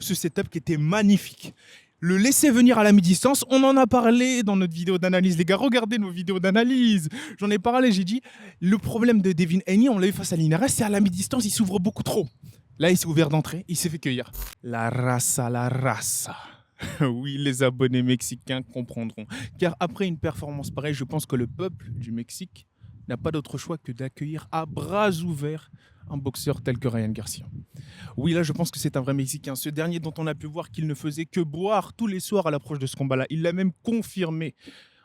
ce setup qui était magnifique. Le laisser venir à la mi-distance, on en a parlé dans notre vidéo d'analyse. Les gars, regardez nos vidéos d'analyse. J'en ai parlé, j'ai dit, le problème de Devin Haney, on l'a eu face à Linares, c'est à la mi-distance, il s'ouvre beaucoup trop. Là, il s'est ouvert d'entrée, il s'est fait cueillir. La raça, la raça. Oui, les abonnés mexicains comprendront. Car après une performance pareille, je pense que le peuple du Mexique n'a pas d'autre choix que d'accueillir à bras ouverts un boxeur tel que Ryan Garcia. Oui, là, je pense que c'est un vrai Mexicain. Ce dernier dont on a pu voir qu'il ne faisait que boire tous les soirs à l'approche de ce combat-là. Il l'a même confirmé.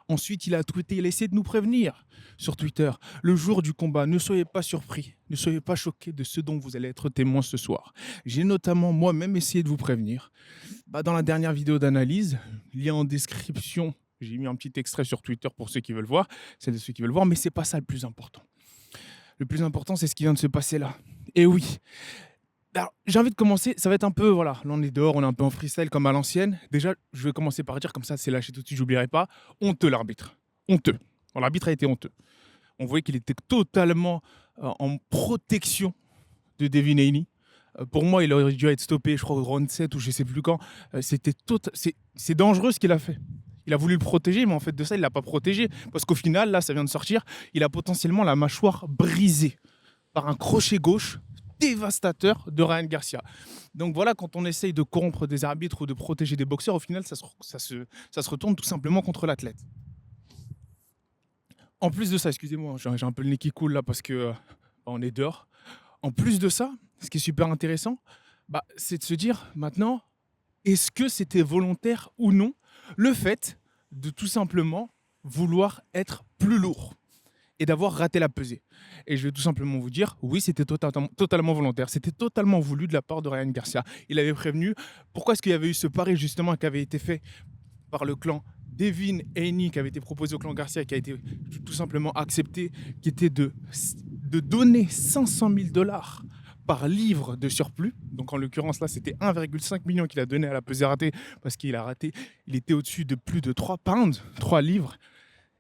Ensuite, il a tweeté, il a essayé de nous prévenir sur Twitter. Le jour du combat, ne soyez pas surpris, ne soyez pas choqués de ce dont vous allez être témoin ce soir. J'ai notamment moi-même essayé de vous prévenir. Dans la dernière vidéo d'analyse, lien en description, j'ai mis un petit extrait sur Twitter pour ceux qui veulent voir, celles de ceux qui veulent voir, mais c'est pas ça le plus important. Le plus important, c'est ce qui vient de se passer là. Et oui. Alors, j'ai envie de commencer, ça va être un peu, voilà, là on est dehors, on est un peu en freestyle comme à l'ancienne. Déjà, je vais commencer par dire, comme ça c'est lâché tout de suite, j'oublierai pas, honteux l'arbitre. Honteux. Alors, l'arbitre a été honteux. On voyait qu'il était totalement en protection de Devin Haney. Pour moi, il aurait dû être stoppé, je crois, au round 7 ou je sais plus quand. C'est dangereux ce qu'il a fait. Il a voulu le protéger, mais en fait de ça, il ne l'a pas protégé. Parce qu'au final, là, ça vient de sortir, il a potentiellement la mâchoire brisée par un crochet gauche dévastateur de Ryan Garcia. Donc voilà, quand on essaye de corrompre des arbitres ou de protéger des boxeurs, au final, ça se retourne tout simplement contre l'athlète. En plus de ça, excusez-moi, j'ai un peu le nez qui coule là parce que on est dehors. En plus de ça, ce qui est super intéressant, c'est de se dire maintenant, est-ce que c'était volontaire ou non le fait de tout simplement vouloir être plus lourd et d'avoir raté la pesée. Et je vais tout simplement vous dire, oui, c'était totalement volontaire. C'était totalement voulu de la part de Ryan Garcia. Il avait prévenu. Pourquoi est-ce qu'il y avait eu ce pari justement qui avait été fait par le clan Devin Haney, qui avait été proposé au clan Garcia, qui a été tout simplement accepté, qui était de donner 500 000 $ par livre de surplus. Donc en l'occurrence là, c'était 1,5 million qu'il a donné à la pesée ratée parce qu'il a raté. Il était au-dessus de plus de 3 pounds, 3 livres.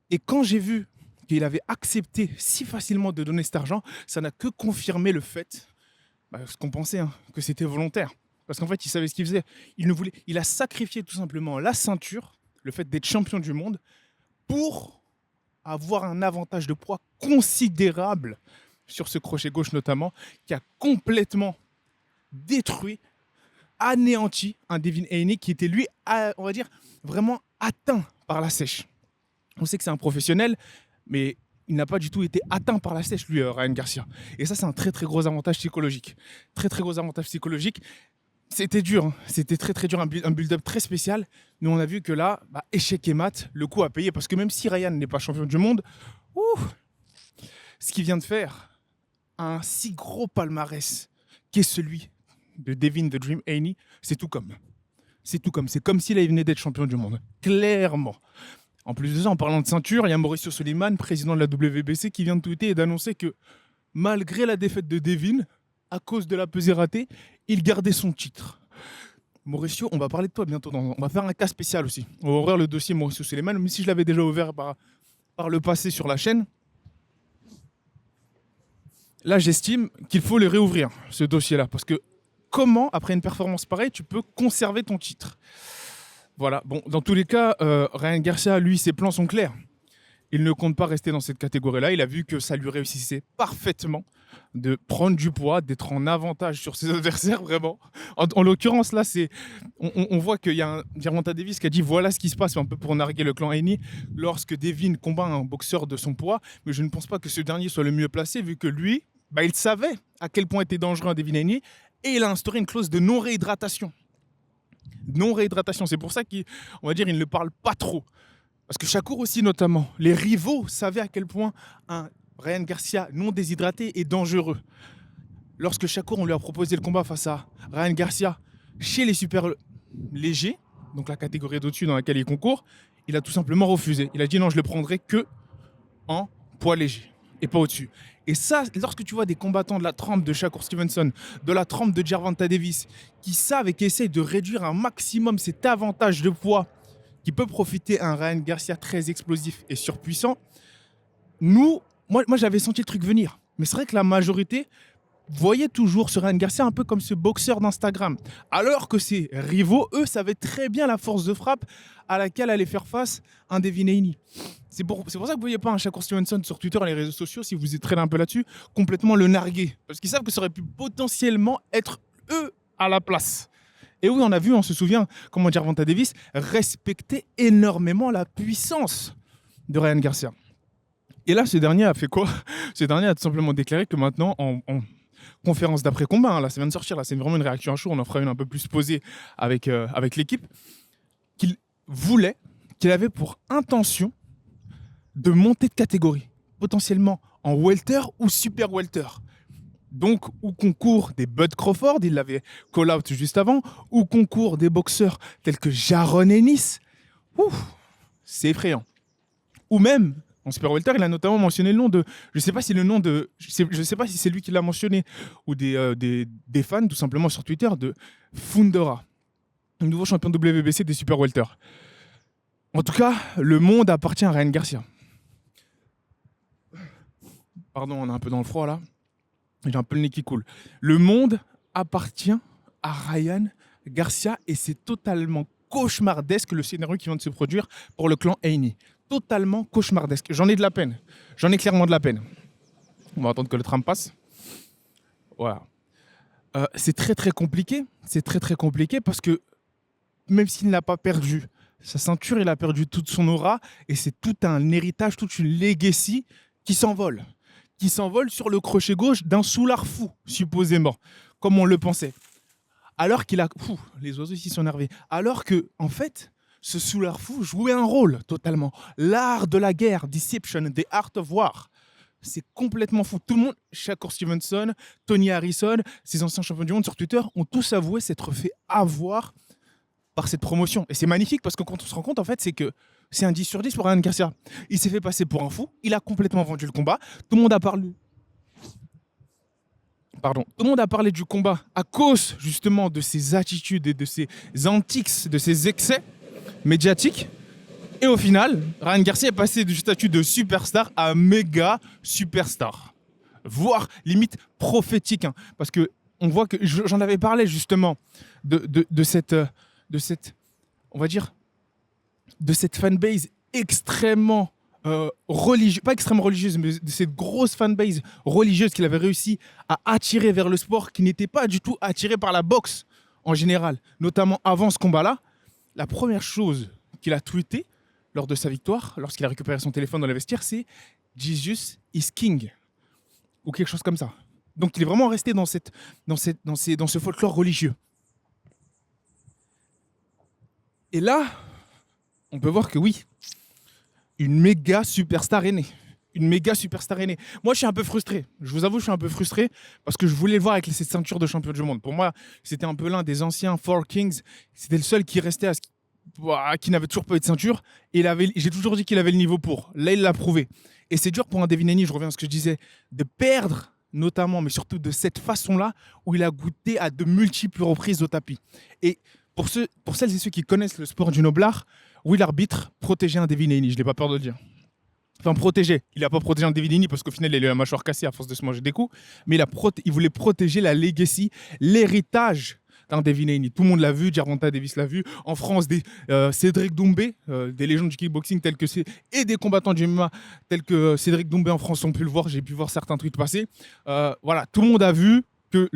Et quand j'ai vu qu'il avait accepté si facilement de donner cet argent, ça n'a que confirmé le fait, ce qu'on pensait, que c'était volontaire. Parce qu'en fait, il savait ce qu'il faisait. Il a sacrifié tout simplement la ceinture, le fait d'être champion du monde, pour avoir un avantage de poids considérable sur ce crochet gauche notamment, qui a complètement détruit, anéanti un Devin Haney qui était lui, on va dire, vraiment atteint par la sèche. On sait que c'est un professionnel, mais il n'a pas du tout été atteint par la sèche, lui, Ryan Garcia. Et ça, c'est un très, très gros avantage psychologique. Très, très gros avantage psychologique. C'était dur, c'était très, très dur, un build-up très spécial. Nous, on a vu que là, échec et mat, le coup à payer. Parce que même si Ryan n'est pas champion du monde, ce qu'il vient de faire, un si gros palmarès qu'est celui de Devin The Dream Haney, c'est tout comme. C'est tout comme. C'est comme s'il venait d'être champion du monde. Clairement. En plus de ça, en parlant de ceinture, il y a Mauricio Suleiman, président de la WBC, qui vient de tweeter et d'annoncer que malgré la défaite de Devin, à cause de la pesée ratée, il gardait son titre. Mauricio, on va parler de toi bientôt. On va faire un cas spécial aussi. On va ouvrir le dossier Mauricio Suleiman, même si je l'avais déjà ouvert par le passé sur la chaîne. Là, j'estime qu'il faut le réouvrir, ce dossier-là. Parce que comment, après une performance pareille, tu peux conserver ton titre ? Voilà, bon, dans tous les cas, Ryan Garcia, lui, ses plans sont clairs. Il ne compte pas rester dans cette catégorie-là. Il a vu que ça lui réussissait parfaitement de prendre du poids, d'être en avantage sur ses adversaires, vraiment. En l'occurrence, là, on voit qu'il y a un Gervonta Davis qui a dit voilà ce qui se passe un peu pour narguer le clan Haney lorsque Devin combat un boxeur de son poids. Mais je ne pense pas que ce dernier soit le mieux placé, vu que lui, il savait à quel point était dangereux un Devin Haney et il a instauré une clause de non-réhydratation. Non-réhydratation, c'est pour ça qu'on va dire il ne parle pas trop. Parce que Shakur aussi notamment, les rivaux savaient à quel point un Ryan Garcia non déshydraté est dangereux. Lorsque Shakur, on lui a proposé le combat face à Ryan Garcia chez les super légers, donc la catégorie d'au-dessus dans laquelle il concourt, il a tout simplement refusé. Il a dit non, je le prendrai que en poids léger et pas au-dessus. Et ça, lorsque tu vois des combattants de la trempe de Shakur Stevenson, de la trempe de Gervonta Davis, qui savent et qui essayent de réduire un maximum cet avantage de poids qui peut profiter à un Ryan Garcia très explosif et surpuissant, moi j'avais senti le truc venir. Mais c'est vrai que la majorité, voyait toujours ce Ryan Garcia un peu comme ce boxeur d'Instagram. Alors que ses rivaux, eux, savaient très bien la force de frappe à laquelle allait faire face un Devin Haney. C'est pour ça que vous ne voyez pas un Shakur Stevenson sur Twitter et les réseaux sociaux, si vous êtes traîné un peu là-dessus, complètement le narguer. Parce qu'ils savent que ça aurait pu potentiellement être eux à la place. Et oui, on se souvient comment Gervonta Davis respectait énormément la puissance de Ryan Garcia. Et là, ce dernier a fait quoi? Ce dernier a tout simplement déclaré que maintenant, en conférence d'après-combat, là, ça vient de sortir, là, c'est vraiment une réaction à chaud, on en fera une un peu plus posée avec l'équipe, qu'il avait pour intention de monter de catégorie, potentiellement en welter ou super welter. Donc, au concours des Bud Crawford, il l'avait call-out juste avant, au concours des boxeurs tels que Jaron Ennis, c'est effrayant. Ou même, en super welter, il a notamment mentionné le nom de, je sais pas si c'est lui qui l'a mentionné, ou des fans, tout simplement sur Twitter, de Fundora, le nouveau champion WBC des super welter. En tout cas, le monde appartient à Ryan Garcia. Pardon, on est un peu dans le froid là. J'ai un peu le nez qui coule. Le monde appartient à Ryan Garcia et c'est totalement cauchemardesque le scénario qui vient de se produire pour le clan Haney. Totalement cauchemardesque. J'en ai de la peine. J'en ai clairement de la peine. On va attendre que le tram passe. Voilà. C'est très très compliqué. C'est très très compliqué parce que même s'il n'a pas perdu sa ceinture, il a perdu toute son aura et c'est tout un héritage, toute une legacy qui s'envole sur le crochet gauche d'un soulard fou, supposément, comme on le pensait. Alors qu'il a... les oiseaux ici sont énervés. Alors que, en fait, ce soulard fou jouait un rôle totalement. L'art de la guerre, Deception, The Art of War. C'est complètement fou. Tout le monde, Shakur Stevenson, Tony Harrison, ces anciens champions du monde sur Twitter, ont tous avoué s'être fait avoir par cette promotion. Et c'est magnifique parce que quand on se rend compte, en fait, c'est que c'est un 10 sur 10 pour Ryan Garcia. Il s'est fait passer pour un fou. Il a complètement vendu le combat. Tout le monde a parlé. Tout le monde a parlé du combat à cause justement de ses attitudes et de ses antics, de ses excès médiatiques. Et au final, Ryan Garcia est passé du statut de superstar à méga superstar. Voire limite prophétique. Hein, parce que on voit que j'en avais parlé justement de cette, on va dire, de cette fanbase extrêmement religieuse, pas extrêmement religieuse, mais de cette grosse fanbase religieuse qu'il avait réussi à attirer vers le sport, qui n'était pas du tout attiré par la boxe en général, notamment avant ce combat-là. La première chose qu'il a tweeté lors de sa victoire, lorsqu'il a récupéré son téléphone dans le vestiaire, c'est « Jesus is King » ou quelque chose comme ça. Donc il est vraiment resté dans ce folklore religieux. Et là, on peut voir que oui, une méga superstar est née. Une méga superstar est née. Moi, je suis un peu frustré. Je vous avoue, je suis un peu frustré parce que je voulais le voir avec cette ceinture de champion du monde. Pour moi, c'était un peu l'un des anciens Four Kings. C'était le seul qui restait qui n'avait toujours pas eu de ceinture. Et j'ai toujours dit qu'il avait le niveau pour. Là, il l'a prouvé. Et c'est dur pour un Devin Haney, je reviens à ce que je disais, de perdre notamment, mais surtout de cette façon-là, où il a goûté à de multiples reprises au tapis. Et pour celles et ceux qui connaissent le sport du noblard, oui, l'arbitre protégeait un Devin Haney, je n'ai pas peur de le dire. Enfin, protéger. Il n'a pas protégé un Devin Haney parce qu'au final, il a eu la mâchoire cassée à force de se manger des coups. Mais il voulait protéger la legacy, l'héritage d'un Devin Haney. Tout le monde l'a vu, Gervonta Davis l'a vu. En France, Cédric Doumbé, des légendes du kickboxing telles que et des combattants du MMA tels que Cédric Doumbé en France ont pu le voir. J'ai pu voir certains tweets passer. Voilà, tout le monde a vu que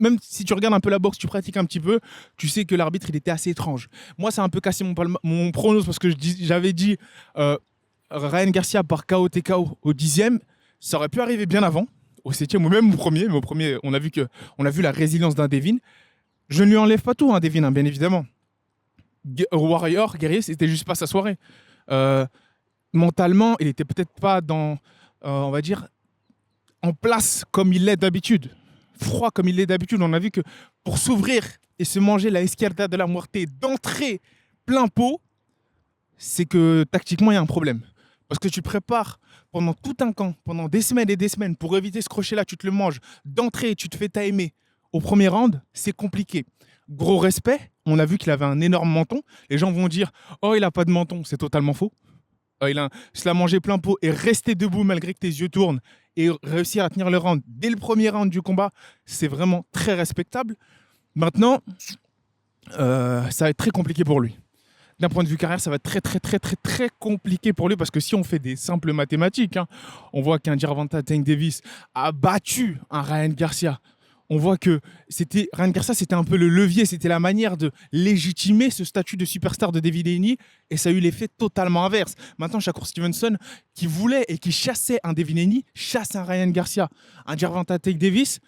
même si tu regardes un peu la boxe, tu pratiques un petit peu, tu sais que l'arbitre, il était assez étrange. Moi, ça a un peu cassé mon pronos parce que j'avais dit Ryan Garcia par KO TKO au 10e. Ça aurait pu arriver bien avant, au 7e ou même au premier. Mais au premier, on a vu la résilience d'un Devin. Je ne lui enlève pas tout, hein, Devin, hein, bien évidemment. Warrior, guerrier, c'était juste pas sa soirée. Mentalement, il était peut-être pas on va dire, en place comme il l'est d'habitude. Froid comme il l'est d'habitude. On a vu que pour s'ouvrir et se manger la Izquierda de la Muerte d'entrée plein pot, c'est que tactiquement, il y a un problème. Parce que tu prépares pendant tout un camp, pendant des semaines et des semaines, pour éviter ce crochet-là, tu te le manges d'entrée, tu te fais timer. Au premier round, c'est compliqué. Gros respect, on a vu qu'il avait un énorme menton. Les gens vont dire « Oh, il n'a pas de menton », c'est totalement faux. se l'a mangé plein pot et rester debout malgré que tes yeux tournent et réussir à tenir le round dès le premier round du combat, c'est vraiment très respectable. Maintenant, ça va être très compliqué pour lui. D'un point de vue carrière, ça va être très, très, très, très, très compliqué pour lui parce que si on fait des simples mathématiques, hein, on voit qu'un Gervonta Tank Davis a battu un Ryan Garcia. On voit que Ryan Garcia, c'était un peu le levier, c'était la manière de légitimer ce statut de superstar de David Haney et ça a eu l'effet totalement inverse. Maintenant, Shakur Stevenson, qui voulait et qui chassait un David Haney, chasse un Ryan Garcia. Un Gervonta Tank Davis,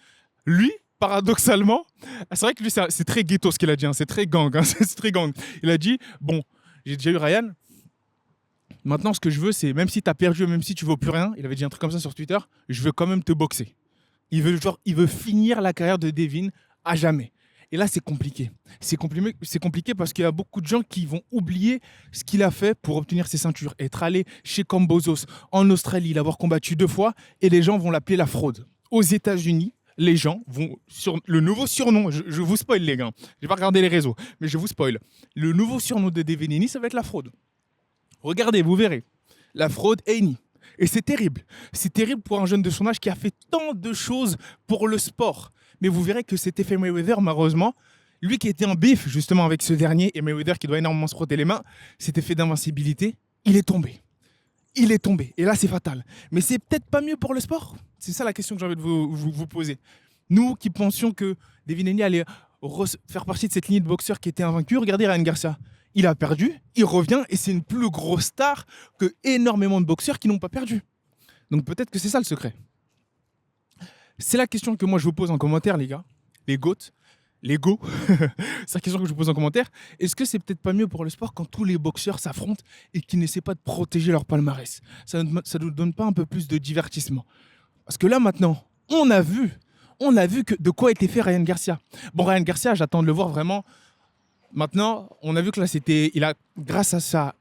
lui, paradoxalement, c'est vrai que lui, c'est très ghetto ce qu'il a dit, hein, c'est très gang, hein, c'est très gang. Il a dit, bon, j'ai déjà eu Ryan, maintenant ce que je veux, c'est, même si tu as perdu, même si tu ne vaux plus rien, il avait dit un truc comme ça sur Twitter, je veux quand même te boxer. Il veut finir la carrière de Devin à jamais. Et là, c'est compliqué. C'est compliqué parce qu'il y a beaucoup de gens qui vont oublier ce qu'il a fait pour obtenir ses ceintures. Être allé chez Kambosos en Australie, l'avoir combattu 2 fois, et les gens vont l'appeler la fraude. Aux États-Unis, les gens vont sur le nouveau surnom, je vous spoil les gars, je vais pas regarder les réseaux, mais je vous spoil. Le nouveau surnom de Devin Haney, ça va être la fraude. Regardez, vous verrez. La fraude Haney. Et c'est terrible. C'est terrible pour un jeune de son âge qui a fait tant de choses pour le sport. Mais vous verrez que cet effet Mayweather, malheureusement, lui qui était en bif justement avec ce dernier, et Mayweather qui doit énormément se frotter les mains, cet effet d'invincibilité, il est tombé. Il est tombé. Et là, c'est fatal. Mais c'est peut-être pas mieux pour le sport. C'est ça la question que j'ai envie de vous poser. Nous qui pensions que Devin Haney allait faire partie de cette lignée de boxeurs qui étaient invaincus, regardez Ryan Garcia. Il a perdu, il revient et c'est une plus grosse star que énormément de boxeurs qui n'ont pas perdu. Donc peut-être que c'est ça le secret. C'est la question que moi je vous pose en commentaire, les gars. Les GOAT. Les go. C'est la question que je vous pose en commentaire. Est-ce que c'est peut-être pas mieux pour le sport quand tous les boxeurs s'affrontent et qu'ils n'essaient pas de protéger leur palmarès? Ça ne nous donne pas un peu plus de divertissement? Parce que là maintenant, on a vu que de quoi était fait Ryan Garcia. Bon, Ryan Garcia, j'attends de le voir vraiment. Maintenant, on a vu que là, grâce à sa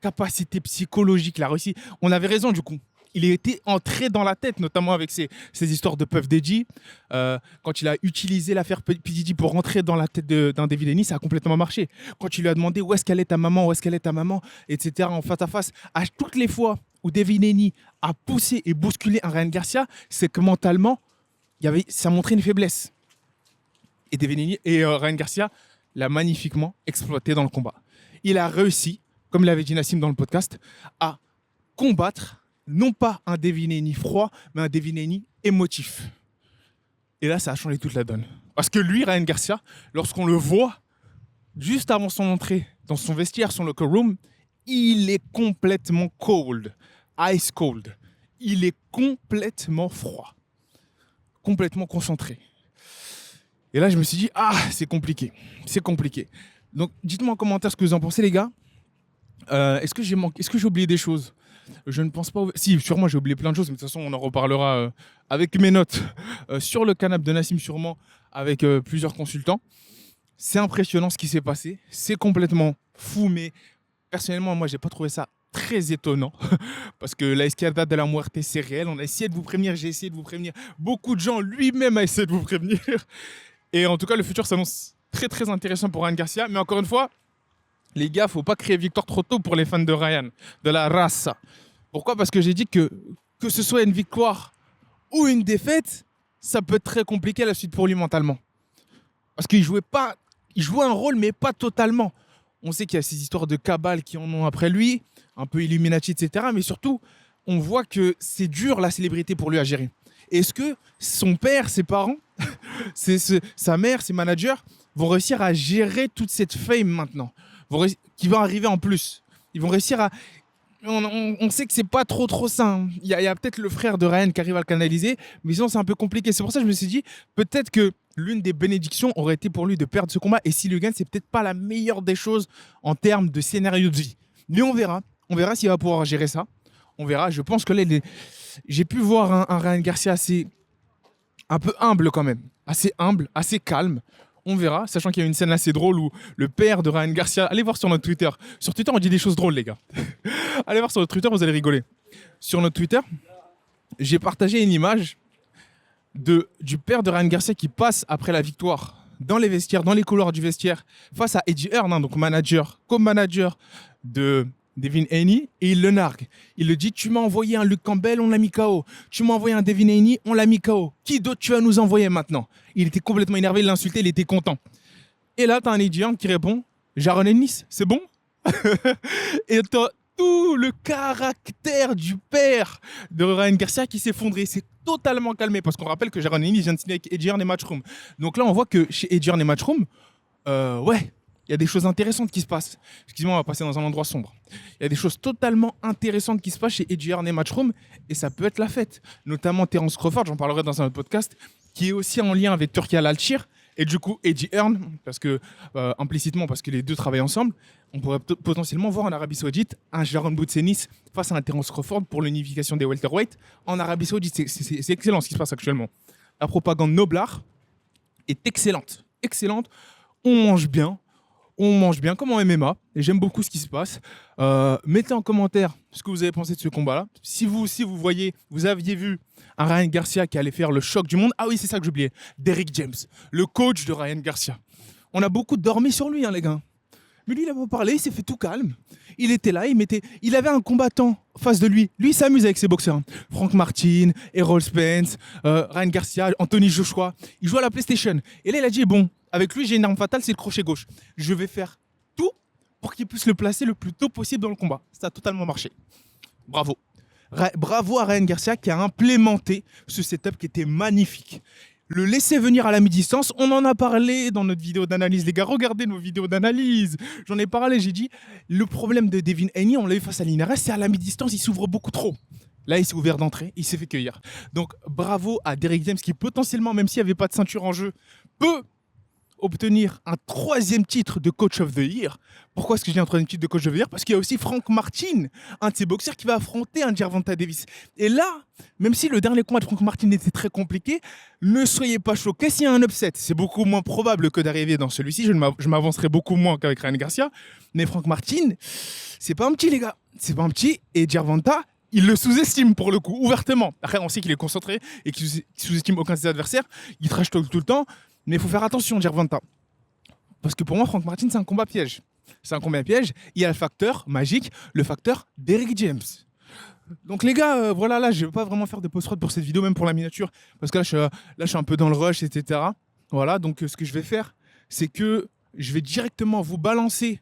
capacité psychologique, il a réussi. On avait raison du coup. Il était entré dans la tête, notamment avec ces histoires de Puff Daddy. Quand il a utilisé l'affaire P. Diddy pour rentrer dans la tête d'un David Haney, ça a complètement marché. Quand il lui a demandé où est-ce qu'elle est ta maman, etc., en face à face, à toutes les fois où David Haney a poussé et bousculé un Ryan Garcia, c'est que mentalement, ça montrait une faiblesse. Et David Haney et Ryan Garcia l'a magnifiquement exploité dans le combat. Il a réussi, comme l'avait dit Nassim dans le podcast, à combattre non pas un Devin Haney froid, mais un Devin Haney émotif. Et là, ça a changé toute la donne. Parce que lui, Ryan Garcia, lorsqu'on le voit, juste avant son entrée dans son vestiaire, son locker room, il est complètement cold, ice cold. Il est complètement froid, complètement concentré. Et là, je me suis dit, c'est compliqué. C'est compliqué. Donc, dites-moi en commentaire ce que vous en pensez, les gars. Est-ce que j'ai oublié des choses? Je ne pense pas. Si, sûrement, j'ai oublié plein de choses, mais de toute façon, on en reparlera avec mes notes sur le canapé de Nassim, sûrement, avec plusieurs consultants. C'est impressionnant ce qui s'est passé. C'est complètement fou, mais personnellement, moi, je n'ai pas trouvé ça très étonnant parce que la escalada de la muerte, c'est réel. On a essayé de vous prévenir, j'ai essayé de vous prévenir. Beaucoup de gens, lui-même, a essayé de vous prévenir. Et en tout cas, le futur s'annonce très, très intéressant pour Ryan Garcia. Mais encore une fois, les gars, faut pas créer victoire trop tôt pour les fans de Ryan, de la race. Pourquoi? Parce que j'ai dit que ce soit une victoire ou une défaite, ça peut être très compliqué à la suite pour lui mentalement. Parce qu'il jouait un rôle, mais pas totalement. On sait qu'il y a ces histoires de cabale qui en ont après lui, un peu Illuminati, etc. Mais surtout, on voit que c'est dur la célébrité pour lui à gérer. Est-ce que son père, ses parents, sa mère, ses managers vont réussir à gérer toute cette fame maintenant qui va arriver en plus? Ils vont réussir à... On sait que c'est pas trop sain. Il y a peut-être le frère de Ryan qui arrive à le canaliser, mais sinon c'est un peu compliqué. C'est pour ça que je me suis dit, peut-être que l'une des bénédictions aurait été pour lui de perdre ce combat. Et s'il le gagne, c'est peut-être pas la meilleure des choses en termes de scénario de vie. Mais on verra. On verra s'il va pouvoir gérer ça. On verra. Je pense que là, j'ai pu voir un Ryan Garcia un peu humble quand même. Assez humble, assez calme. On verra, sachant qu'il y a une scène assez drôle où le père de Ryan Garcia... Allez voir sur notre Twitter. Sur Twitter, on dit des choses drôles, les gars. Allez voir sur notre Twitter, vous allez rigoler. Sur notre Twitter, j'ai partagé une image du père de Ryan Garcia qui passe après la victoire dans les vestiaires, dans les couloirs du vestiaire, face à Eddie Hearn, donc co-manager de Devin Haney, et il le nargue. Il le dit, tu m'as envoyé un Luke Campbell, on l'a mis KO. Tu m'as envoyé un Devin Haney, on l'a mis KO. Qui d'autre tu vas nous envoyer maintenant? Il était complètement énervé, il l'insultait, il était content. Et là, t'as un Eddie Hearn qui répond, Jaron Ennis, c'est bon? Et t'as tout le caractère du père de Ryan Garcia qui s'est effondré. C'est totalement calmé parce qu'on rappelle que Jaron Ennis vient de signer avec Eddie Hearn et Matchroom. Donc là, on voit que chez Eddie Hearn et Matchroom, ouais, il y a des choses intéressantes qui se passent. Excusez-moi, on va passer dans un endroit sombre. Il y a des choses totalement intéressantes qui se passent chez Eddie Hearn et Matchroom et ça peut être la fête. Notamment Terence Crawford, j'en parlerai dans un autre podcast, qui est aussi en lien avec Turki Al-Alshir. Et du coup, Eddie Hearn, parce que, implicitement, parce que les deux travaillent ensemble, on pourrait potentiellement voir en Arabie Saoudite un Jaron Boutseinis face à un Terence Crawford pour l'unification des welterweight en Arabie Saoudite. C'est excellent ce qui se passe actuellement. La propagande noblard est excellente. Excellente. On mange bien comme en MMA, et j'aime beaucoup ce qui se passe. Mettez en commentaire ce que vous avez pensé de ce combat-là. Si vous aussi, vous aviez vu un Ryan Garcia qui allait faire le choc du monde. Ah oui, c'est ça que j'oubliais. Derrick James, le coach de Ryan Garcia. On a beaucoup dormi sur lui, hein, les gars. Mais lui, il n'a pas parlé, il s'est fait tout calme. Il était là, il avait un combattant face de lui. Lui, il s'amuse avec ses boxeurs. Frank Martin, Errol Spence, Ryan Garcia, Anthony Joshua. Il joue à la PlayStation. Et là, il a dit, bon, avec lui, j'ai une arme fatale, c'est le crochet gauche. Je vais faire tout pour qu'il puisse le placer le plus tôt possible dans le combat. Ça a totalement marché. Bravo. Bravo à Ryan Garcia qui a implémenté ce setup qui était magnifique. Le laisser venir à la mi-distance, on en a parlé dans notre vidéo d'analyse. Les gars, regardez nos vidéos d'analyse. J'en ai parlé, j'ai dit, le problème de Devin Haney, on l'a eu face à Linares, c'est à la mi-distance, il s'ouvre beaucoup trop. Là, il s'est ouvert d'entrée, il s'est fait cueillir. Donc, bravo à Derrick James qui potentiellement, même s'il n'y avait pas de ceinture en jeu, peut obtenir un 3e titre de Coach of the Year. Pourquoi est-ce que j'ai un 3e titre de Coach of the Year? Parce qu'il y a aussi Frank Martin, un de ses boxeurs qui va affronter un Gervonta Davis. Et là, même si le dernier combat de Frank Martin était très compliqué, ne soyez pas choqués s'il y a un upset. C'est beaucoup moins probable que d'arriver dans celui-ci. Je m'avancerai beaucoup moins qu'avec Ryan Garcia. Mais Frank Martin, c'est pas un petit, les gars. C'est pas un petit. Et Gervonta, il le sous-estime pour le coup, ouvertement. Après, on sait qu'il est concentré et qu'il sous-estime aucun de ses adversaires. Il trash talk tout le temps. Mais il faut faire attention, Gervonta. Parce que pour moi, Frank Martin, c'est un combat piège. C'est un combat piège. Il y a le facteur magique, le facteur Derrick James. Donc les gars, voilà, là, je ne vais pas vraiment faire de post-prod pour cette vidéo, même pour la miniature. Parce que là, je suis un peu dans le rush, etc. Voilà, donc ce que je vais faire, c'est que je vais directement vous balancer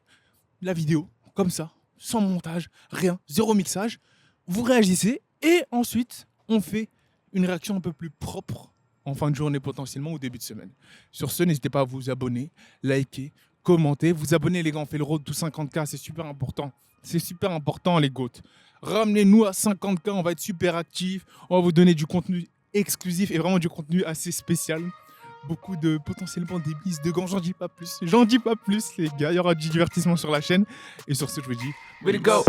la vidéo, comme ça, sans montage, rien, zéro mixage. Vous réagissez et ensuite, on fait une réaction un peu plus propre en fin de journée potentiellement ou début de semaine. Sur ce, n'hésitez pas à vous abonner, liker, commenter. Vous abonner les gars, on fait le road to 50K, c'est super important. C'est super important les GOAT. Ramenez-nous à 50K, on va être super actifs. On va vous donner du contenu exclusif et vraiment du contenu assez spécial. Beaucoup de potentiellement des bises de gants, j'en dis pas plus les gars. Il y aura du divertissement sur la chaîne. Et sur ce, je vous dis, way to go!